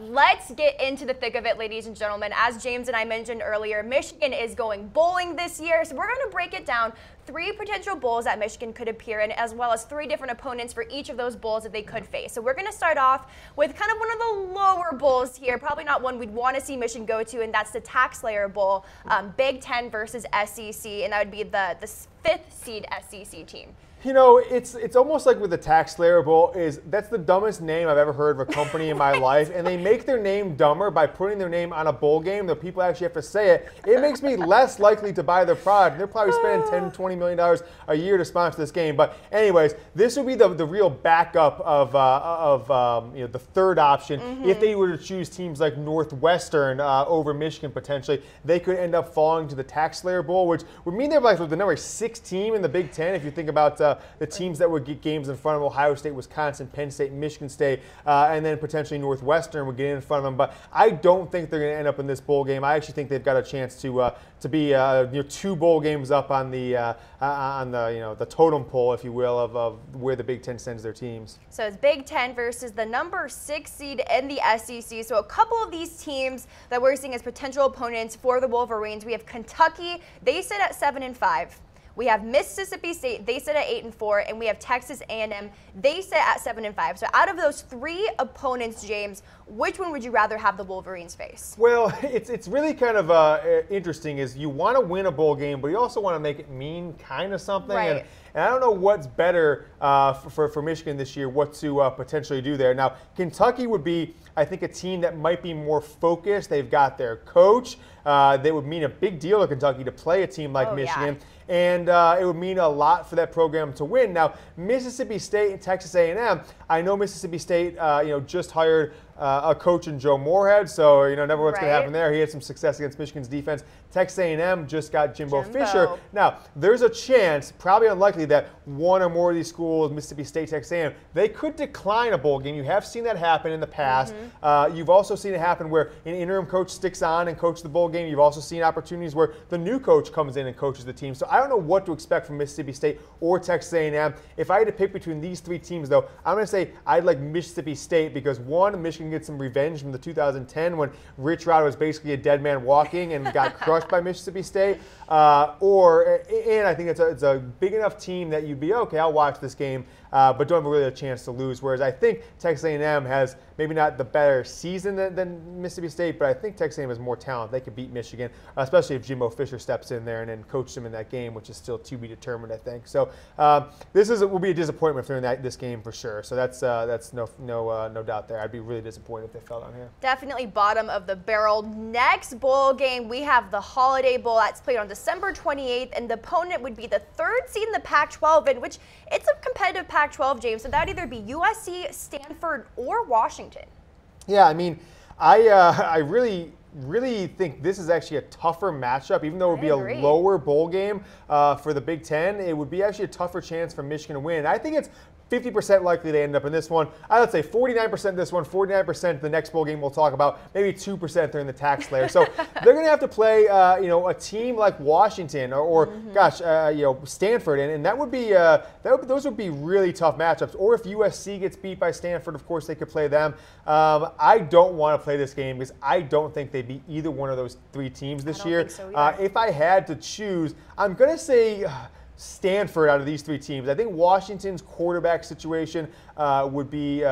Let's get into the thick of it, ladies and gentlemen. As James and I mentioned earlier, Michigan is going bowling this year, so we're going to break it down. 3 potential bowls that Michigan could appear in, as well as 3 different opponents for each of those bowls that they could face. So we're going to start off with kind of one of the lower bowls here, probably not one we'd want to see Michigan go to, and that's the Taxslayer Bowl, Big Ten versus SEC, and that would be the 5th seed SEC team. You know, it's almost like with the Taxslayer Bowl, that's the dumbest name I've ever heard of a company in my life, and they make their name dumber by putting their name on a bowl game that people actually have to say it. It makes me less likely to buy their product. They're probably spending $10, $20 million a year to sponsor this game. But anyways, this would be the real backup of you know, the third option. If they were to choose teams like Northwestern over Michigan potentially, they could end up falling to the Taxslayer Bowl, which would mean they're like the number 6 team in the Big Ten if you think about the teams that would get games in front of Ohio State, Wisconsin, Penn State, Michigan State, and then potentially Northwestern would get in front of them. But I don't think they're going to end up in this bowl game. I actually think they've got a chance to be you know, 2 bowl games up on the you know, the totem pole, if you will, of where the Big Ten sends their teams. So it's Big Ten versus the number 6 seed in the SEC. So a couple of these teams that we're seeing as potential opponents for the Wolverines. We have Kentucky. They sit at 7-5. We have Mississippi State, they sit at 8-4, and we have Texas A&M, they sit at 7-5. So out of those 3 opponents, James, which one would you rather have the Wolverines face? Well, it's really kind of interesting. Is you want to win a bowl game, but you also want to make it mean kind of something. Right. And I don't know what's better for Michigan this year, what to potentially do there. Now, Kentucky would be, I think, a team that might be more focused. They've got their coach. They would mean a big deal to Kentucky to play a team like Michigan. Yeah. And it would mean a lot for that program to win. Now, Mississippi State and Texas A&M, I know Mississippi State, you know, just hired a coach in Joe Moorhead, so you know never what's going to happen there. He had some success against Michigan's defense. Texas A&M just got Jimbo Fisher. Now, there's a chance, probably unlikely, that one or more of these schools, Mississippi State, Texas A&M, they could decline a bowl game. You have seen that happen in the past. You've also seen it happen where an interim coach sticks on and coaches the bowl game. You've also seen opportunities where the new coach comes in and coaches the team. So I don't know what to expect from Mississippi State or Texas A&M. If I had to pick between these 3 teams, though, I'm going to say I'd like Mississippi State because, one, Michigan gets some revenge from the 2010 when Rich Rod was basically a dead man walking and got crushed by Mississippi State. And I think it's a big enough team that you'd be, okay, I'll watch this game, but don't have really a chance to lose. Whereas I think Texas A&M has maybe not the better season than Mississippi State, but I think Texas A&M has more talent. They could beat Michigan, especially if Jimbo Fisher steps in there and then coaches them in that game, which is still to be determined, I think. So this will be a disappointment for this game for sure. So that's no doubt there. I'd be really disappointed if they fell down here. Definitely bottom of the barrel. Next bowl game, we have the Holiday Bowl that's played on December 28th, and the opponent would be the 3rd seed in the Pac-12, in which it's a competitive Pac-12, James. So that would either be USC, Stanford, or Washington. Yeah, I mean, I really think this is actually a tougher matchup. Even though it would be a lower bowl game for the Big Ten, it would be actually a tougher chance for Michigan to win. I think it's 50% likely they end up in this one. I would say 49% this one, 49% the next bowl game we'll talk about, maybe 2% they're in the Taxslayer. So they're going to have to play, you know, a team like Washington or gosh, you know, Stanford, and that would be those would be really tough matchups. Or if USC gets beat by Stanford, of course they could play them. I don't want to play this game because I don't think they beat either one of those 3 teams this year. Think so either. If I had to choose, I'm going to say Stanford out of these 3 teams. I think Washington's quarterback situation would be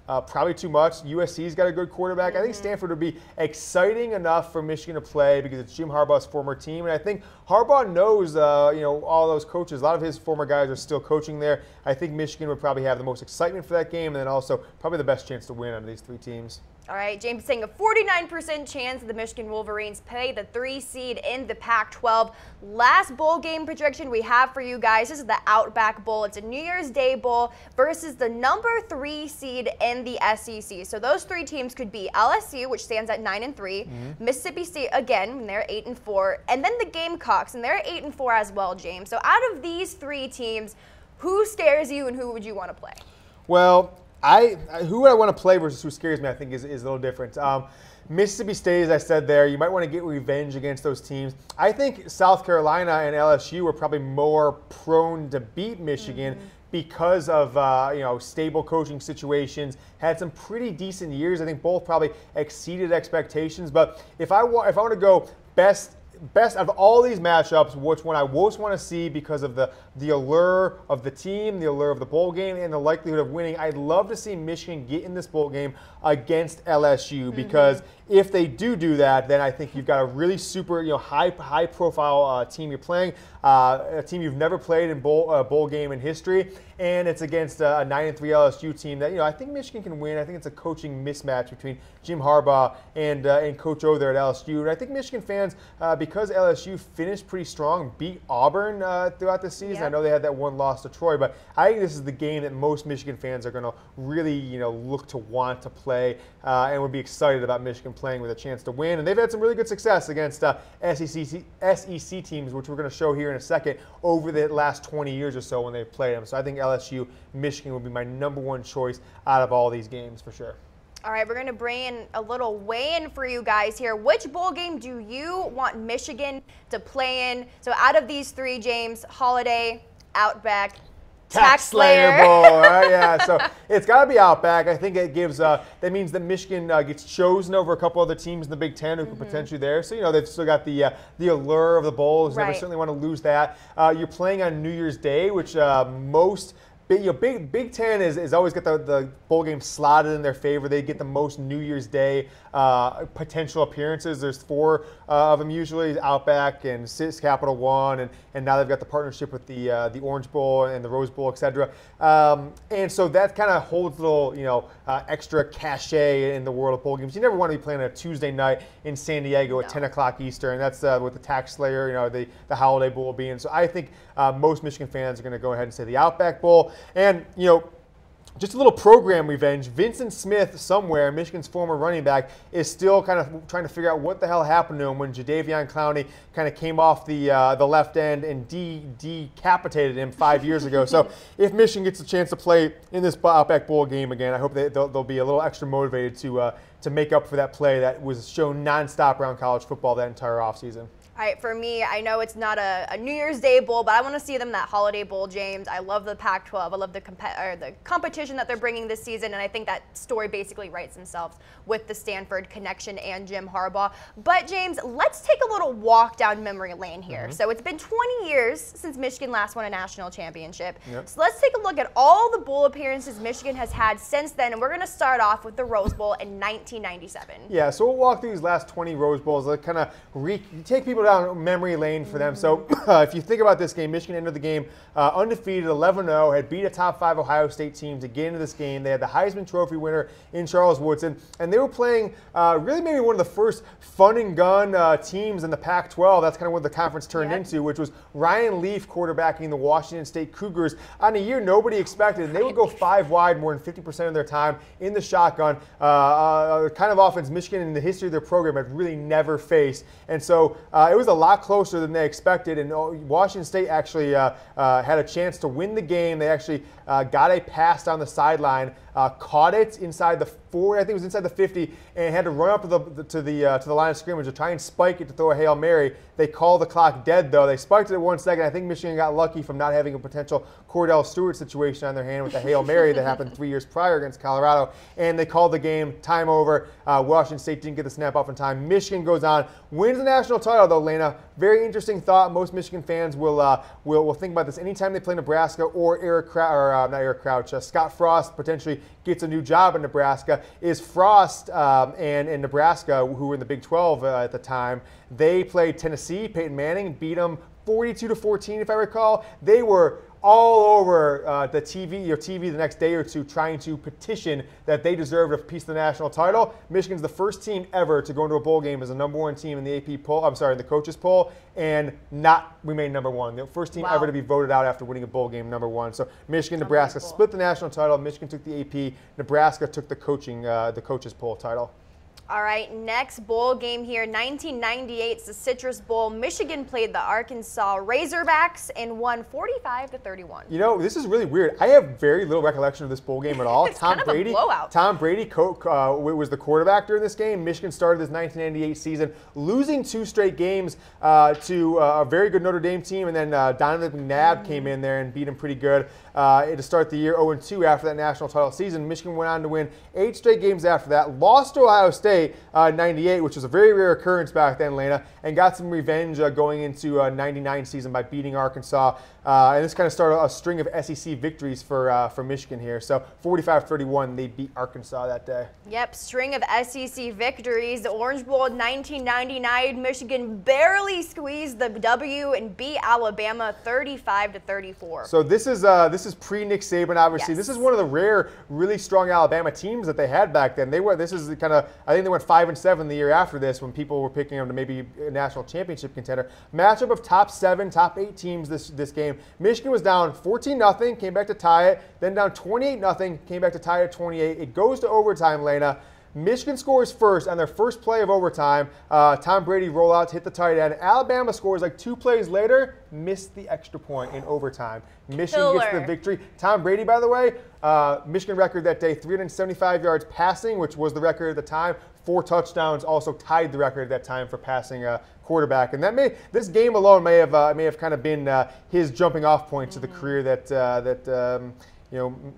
probably too much. USC's got a good quarterback. I think Stanford would be exciting enough for Michigan to play because it's Jim Harbaugh's former team, and I think Harbaugh knows you know, all those coaches. A lot of his former guys are still coaching there. I think Michigan would probably have the most excitement for that game, and then also probably the best chance to win out of these 3 teams. All right, James saying a 49% chance of the Michigan Wolverines play the 3 seed in the Pac-12. Last bowl game projection we have for you guys. This is the Outback Bowl. It's a New Year's Day bowl versus the number 3 seed in the SEC. So those 3 teams could be LSU, which stands at 9-3, Mississippi State again, and they're 8-4, and then the Gamecocks, and they're 8-4 as well, James. So out of these 3 teams, who scares you and who would you want to play? Well, Who would I want to play versus who scares me, I think, is a little different. Mississippi State, as I said there, you might want to get revenge against those teams. I think South Carolina and LSU are probably more prone to beat Michigan because of stable coaching situations. Had some pretty decent years. I think both probably exceeded expectations. But if I want to go best out of all these matchups, which one I most want to see because of the allure of the team, the allure of the bowl game, and the likelihood of winning, I'd love to see Michigan get in this bowl game against LSU because if they do that, then I think you've got a really super high profile team you're playing, a team you've never played in bowl game in history, and it's against a 9-3 LSU team that I think Michigan can win. I think it's a coaching mismatch between Jim Harbaugh and Coach Yoder at LSU, and I think Michigan fans, because LSU finished pretty strong, beat Auburn throughout the season. I know they had that one loss to Troy, but I think this is the game that most Michigan fans are going to really look to want to play and would be excited about Michigan playing with a chance to win. And they've had some really good success against SEC teams, which we're going to show here in a second, over the last 20 years or so when they've played them. So I think LSU, Michigan would be my #1 choice out of all these games for sure. All right, we're going to bring in a little weigh-in for you guys here. Which bowl game do you want Michigan to play in? So out of these three, James, Holiday, Outback, Taxslayer Bowl, right? Yeah, so it's got to be Outback. I think it gives that means that Michigan gets chosen over a couple other teams in the Big Ten who could potentially there. So they've still got the allure of the bowls. Never certainly want to lose that. You're playing on New Year's Day, which most. Big Ten is always got the bowl game slotted in their favor. They get the most New Year's Day potential appearances. There's 4 of them usually, Outback and Capital One, and now they've got the partnership with the Orange Bowl and the Rose Bowl, etc. And so that kind of holds a little extra cachet in the world of bowl games. You never want to be playing on a Tuesday night in San Diego at 10 o'clock Eastern. That's with the Taxslayer, the Holiday Bowl being. So I think most Michigan fans are going to go ahead and say the Outback Bowl. And, just a little program revenge. Vincent Smith, somewhere, Michigan's former running back, is still kind of trying to figure out what the hell happened to him when Jadeveon Clowney kind of came off the left end and decapitated him 5 years ago. So if Michigan gets a chance to play in this Outback Bowl game again, I hope they'll be a little extra motivated to make up for that play that was shown nonstop around college football that entire offseason. All right, for me, I know it's not a New Year's Day bowl, but I want to see them that Holiday Bowl, James. I love the Pac-12. I love the competition that they're bringing this season, and I think that story basically writes themselves with the Stanford connection and Jim Harbaugh. But, James, let's take a little walk down memory lane here. So it's been 20 years since Michigan last won a national championship. So let's take a look at all the bowl appearances Michigan has had since then, and we're going to start off with the Rose Bowl in 1997. Yeah, so we'll walk through these last 20 Rose Bowls, kind of take people down memory lane for them. So if you think about this game, Michigan entered the game undefeated, 11-0, had beat a top 5 Ohio State team to get into this game. They had the Heisman Trophy winner in Charles Woodson, and they were playing really maybe one of the first fun and gun teams in the Pac-12. That's kind of what the conference turned into, which was Ryan Leaf quarterbacking the Washington State Cougars on a year nobody expected. And they would go 5 wide more than 50% of their time in the shotgun, kind of offense Michigan in the history of their program had really never faced. And so it was a lot closer than they expected, and Washington State actually had a chance to win the game. They actually got a pass down the sideline, caught it inside the 40, I think it was inside the 50, and had to run up to the line of scrimmage to try and spike it to throw a Hail Mary. They called the clock dead, though. They spiked it at 1 second. I think Michigan got lucky from not having a potential Cordell Stewart situation on their hand with the Hail Mary that happened 3 years prior against Colorado, and they called the game time over. Washington State didn't get the snap off in time. Michigan goes on, wins the national title, though, Lena. Very interesting thought. Most Michigan fans will think about this anytime they play Nebraska or Scott Frost potentially gets a new job in Nebraska. Is Frost and Nebraska, who were in the Big 12 at the time, they played Tennessee. Peyton Manning beat them 42-14, if I recall. They were all over the TV the next day or two trying to petition that they deserved a piece of the national title. Michigan's the first team ever to go into a bowl game as a #1 team in the AP poll, the coaches poll, and not remain #1. The first team ever to be voted out after winning a bowl game #1. So Michigan, Nebraska split the national title. Michigan took the AP. Nebraska took the coaches poll title. All right, next bowl game here, 1998, it's the Citrus Bowl. Michigan played the Arkansas Razorbacks and won 45-31. You know, this is really weird. I have very little recollection of this bowl game at all. It's kind of a blowout. Tom Brady was the quarterback during this game. Michigan started this 1998 season losing 2 straight games to a very good Notre Dame team, and then Donovan McNabb came in there and beat him pretty good to start the year 0-2 after that national title season. Michigan went on to win 8 straight games after that, lost to Ohio State 98, which was a very rare occurrence back then, Lena, and got some revenge going into 99 season by beating Arkansas. And this kind of started a string of SEC victories for Michigan here. So 45-31, they beat Arkansas that day. Yep, string of SEC victories. The Orange Bowl 1999, Michigan barely squeezed the W and beat Alabama 35-34. So this is pre-Nick Saban, obviously. Yes. This is one of the rare, really strong Alabama teams that they had back then. This is kind of, I think they went 5-7 the year after this when people were picking them to maybe a national championship contender. Matchup of top 7, top 8 teams this game. Michigan was down 14-0, came back to tie it, then down 28-0, came back to tie it at 28. It goes to overtime, Lena. Michigan scores first on their first play of overtime. Tom Brady rollout to hit the tight end. Alabama scores like 2 plays later, missed the extra point in overtime. Michigan gets the victory. Tom Brady, by the way, Michigan record that day, 375 yards passing, which was the record at the time. 4 touchdowns, also tied the record at that time for passing quarterback. And this game alone may have kind of been his jumping off point to the career that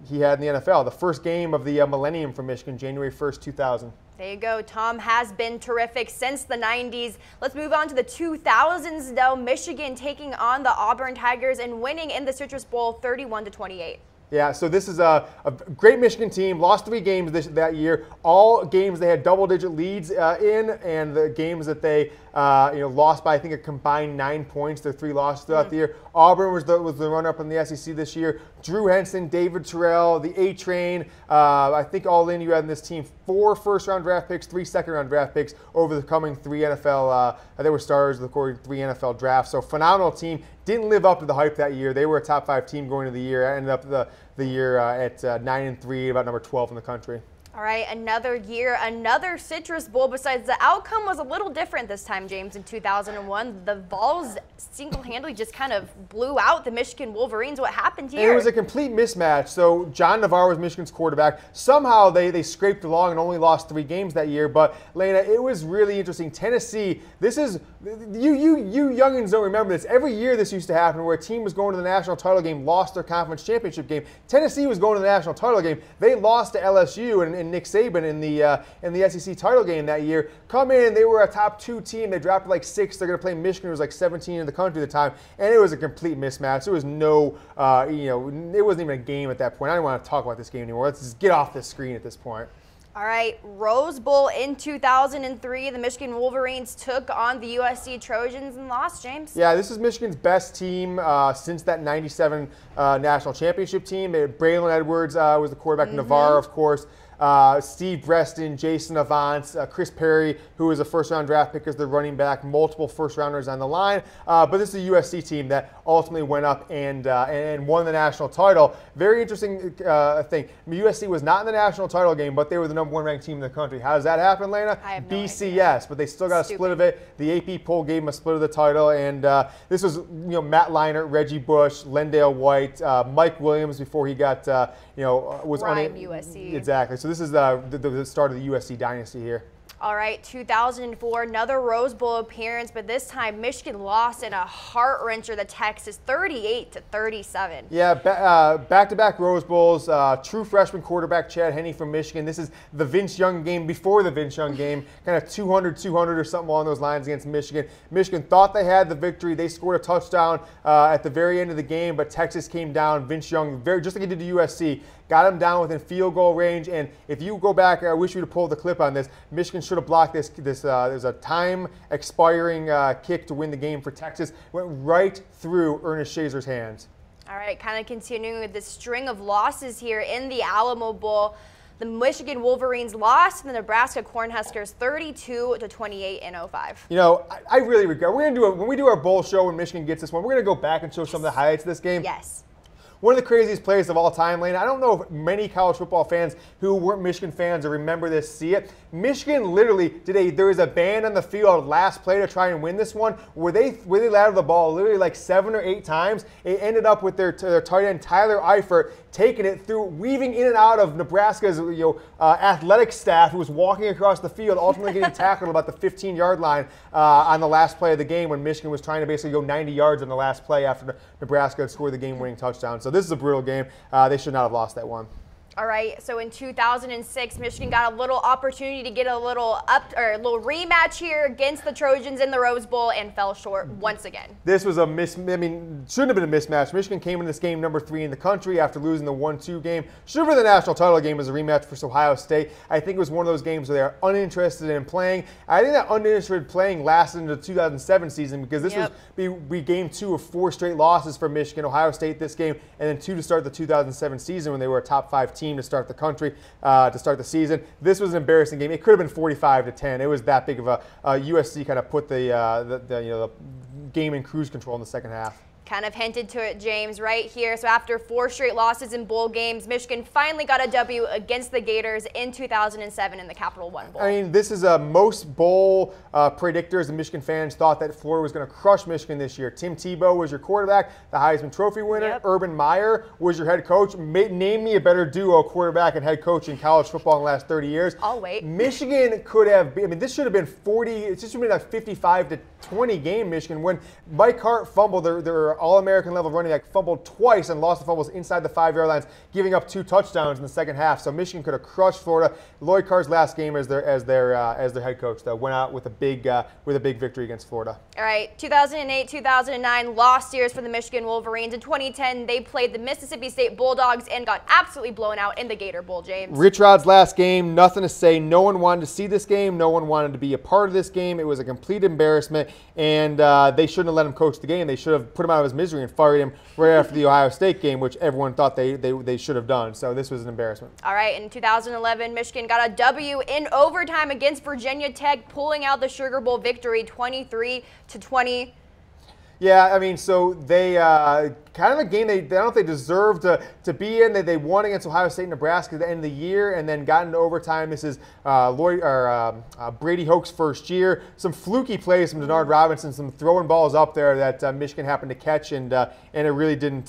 he had in the NFL. The first game of the millennium for Michigan, January 1st, 2000. There you go. Tom has been terrific since the 90s. Let's move on to the 2000s, though. Michigan taking on the Auburn Tigers and winning in the Citrus Bowl 31-28. Yeah, so this is a great Michigan team. Lost 3 games that year. All games they had double-digit leads in, and the games that they lost by, I think, a combined 9 points. Their 3 losses throughout the year. Auburn was the runner-up in the SEC this year. Drew Henson, David Terrell, the A-Train. I think all in you had in this team 4 first-round draft picks, 3 second-round draft picks over the coming 3 NFL. They were starters of the 3 NFL drafts. So phenomenal team. Didn't live up to the hype that year. They were a top 5 team going into the year. Ended up the year at 9-3, about number 12 in the country. All right, another year, another Citrus Bowl. Besides, the outcome was a little different this time, James, in 2001. The Vols single-handedly just kind of blew out the Michigan Wolverines. What happened here? It was a complete mismatch. So John Navarro was Michigan's quarterback. Somehow they scraped along and only lost 3 games that year. But, Lena, it was really interesting. Tennessee, this is, you youngins don't remember this. Every year this used to happen where a team was going to the national title game, lost their conference championship game. Tennessee was going to the national title game. They lost to LSU and Nick Saban in the SEC title game that year. Come in, they were a top 2 team. They dropped like 6. They're going to play Michigan, who was like 17 in the country at the time, and it was a complete mismatch. There was no, it wasn't even a game at that point. I don't want to talk about this game anymore. Let's just get off this screen at this point. All right, Rose Bowl in 2003, the Michigan Wolverines took on the USC Trojans and lost, James. Yeah, this is Michigan's best team since that 97 national championship team. Braylon Edwards was the quarterback, Navarro, of course. Steve Breston, Jason Avant, Chris Perry, who was a first-round draft pick as the running back, multiple first-rounders on the line. But this is a USC team that ultimately went up and won the national title. Very interesting thing. USC was not in the national title game, but they were the #1 ranked team in the country. How does that happen, Lena? I have no BCS, idea. but they still got a split of it. The AP poll gave them a split of the title, and this was Matt Leinart, Reggie Bush, Lendale White, Mike Williams before he got was Prime USC. Exactly. So this is the start of the USC dynasty here. All right, 2004, another Rose Bowl appearance, but this time Michigan lost in a heart-wrencher to Texas, 38-37. Yeah, back-to-back Rose Bowls. True freshman quarterback Chad Henne from Michigan. This is the Vince Young game before the Vince Young game, kind of 200 or something along those lines against Michigan. Michigan thought they had the victory. They scored a touchdown at the very end of the game, but Texas came down. Vince Young, just like he did to USC, got him down within field goal range. And if you go back, I wish you would have pulled the clip on this. Michigan should have blocked this. There's a time expiring kick to win the game for Texas. Went right through Ernest Shazer's hands. All right, kind of continuing with this string of losses here in the Alamo Bowl. The Michigan Wolverines lost to the Nebraska Cornhuskers 32-28 in 05. I really regret. We're gonna when we do our bowl show when Michigan gets this one, we're gonna go back and show some of the highlights of this game. Yes. One of the craziest plays of all time, Lena. I don't know if many college football fans who weren't Michigan fans or remember this see it. Michigan literally there was a ban on the field last play to try and win this one, where they laddered the ball literally like 7 or 8 times. It ended up with their tight end Tyler Eifert taking it through, weaving in and out of Nebraska's athletic staff, who was walking across the field, ultimately getting tackled about the 15-yard line on the last play of the game when Michigan was trying to basically go 90 yards on the last play after Nebraska had scored the game-winning touchdown. So this is a brutal game. They should not have lost that one. All right, so in 2006, Michigan got a little opportunity to get a little rematch here against the Trojans in the Rose Bowl and fell short once again. This was shouldn't have been a mismatch. Michigan came in this game number 3 in the country after losing the 1-2 game. Should have been the national title game as a rematch for Ohio State. I think it was one of those games where they are uninterested in playing. I think that uninterested in playing lasted into the 2007 season, because this was game 2 of 4 straight losses for Michigan. Ohio State this game, and then 2 to start the 2007 season when they were a top 5 team to start the country, to start the season. This was an embarrassing game. It could have been 45-10. It was that big of a USC kind of put the game in cruise control in the second half. Kind of hinted to it, James, right here. So after 4 straight losses in bowl games, Michigan finally got a W against the Gators in 2007 in the Capital One Bowl. I mean, this is most bowl predictors and Michigan fans thought that Florida was going to crush Michigan this year. Tim Tebow was your quarterback, the Heisman Trophy winner. Yep. Urban Meyer was your head coach. Name me a better duo, quarterback and head coach, in college football in the last 30 years. I'll wait. Michigan could have been, I mean, this should have been 40, it should have been like 55-20 game, Michigan, when Mike Hart fumbled their All-American level running back, fumbled twice and lost the fumbles inside the 5-yard lines, giving up 2 touchdowns in the second half. So Michigan could have crushed Florida. Lloyd Carr's last game as their head coach, though, went out with a big victory against Florida. All right, 2008, 2009 lost years for the Michigan Wolverines. In 2010, they played the Mississippi State Bulldogs and got absolutely blown out in the Gator Bowl, James. Rich Rod's last game, nothing to say. No one wanted to see this game. No one wanted to be a part of this game. It was a complete embarrassment, and they shouldn't have let him coach the game. They should have put him out of his misery and fired him right after the Ohio State game, which everyone thought they should have done. So this was an embarrassment. All right, in 2011, Michigan got a W in overtime against Virginia Tech, pulling out the Sugar Bowl victory 23-20. Yeah, I mean, so they kind of a game they don't think they deserved to be in. They won against Ohio State and Nebraska at the end of the year, and then got into overtime. This is Brady Hoke's first year. Some fluky plays from Denard Robinson, some throwing balls up there that Michigan happened to catch, and it really didn't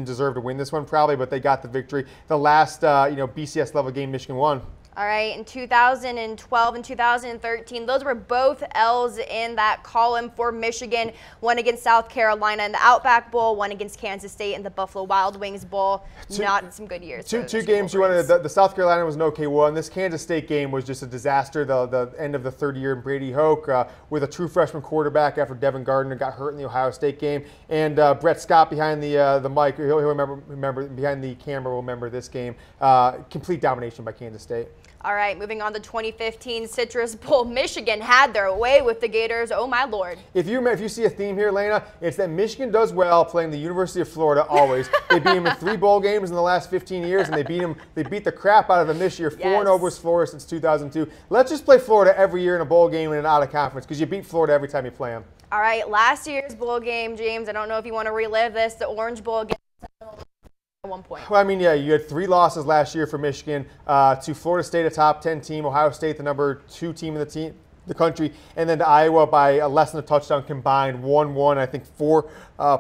deserve to win this one probably, but they got the victory. The last BCS level game Michigan won. All right, in 2012 and 2013, those were both L's in that column for Michigan. One against South Carolina in the Outback Bowl, one against Kansas State in the Buffalo Wild Wings Bowl. Not some good years. Two games you wanted. The South Carolina was an okay one. This Kansas State game was just a disaster. The end of the third year in Brady Hoke with a true freshman quarterback after Devin Gardner got hurt in the Ohio State game, and Brett Scott behind the mic. He'll remember behind the camera. Will remember this game. Complete domination by Kansas State. All right, moving on to 2015 Citrus Bowl. Michigan had their way with the Gators. Oh, my Lord. If you see a theme here, Lena, it's that Michigan does well playing the University of Florida always. They beat them in 3 bowl games in the last 15 years, and they beat the crap out of them this year. 4-0 versus Florida since 2002. Let's just play Florida every year in a bowl game and an out of conference, because you beat Florida every time you play them. All right, last year's bowl game, James, I don't know if you want to relive this, the Orange Bowl against at one point. Well, I mean, yeah, you had 3 losses last year for Michigan to Florida State, a top 10 team, Ohio State, the number 2 team in the country, and then to Iowa by less than a touchdown combined, 1-1, I think 4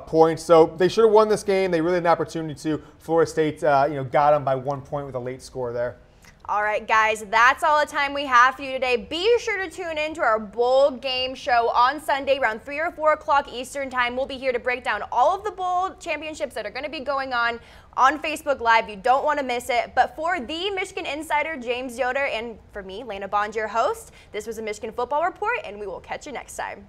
points. So they should have won this game. They really had an opportunity to. Florida State, got them by 1 point with a late score there. All right, guys, that's all the time we have for you today. Be sure to tune in to our bowl game show on Sunday around 3 or 4 o'clock Eastern time. We'll be here to break down all of the bowl championships that are going to be going on Facebook Live. You don't want to miss it. But for the Michigan Insider, James Yoder, and for me, Lena Bond, your host, this was a Michigan Football Report, and we will catch you next time.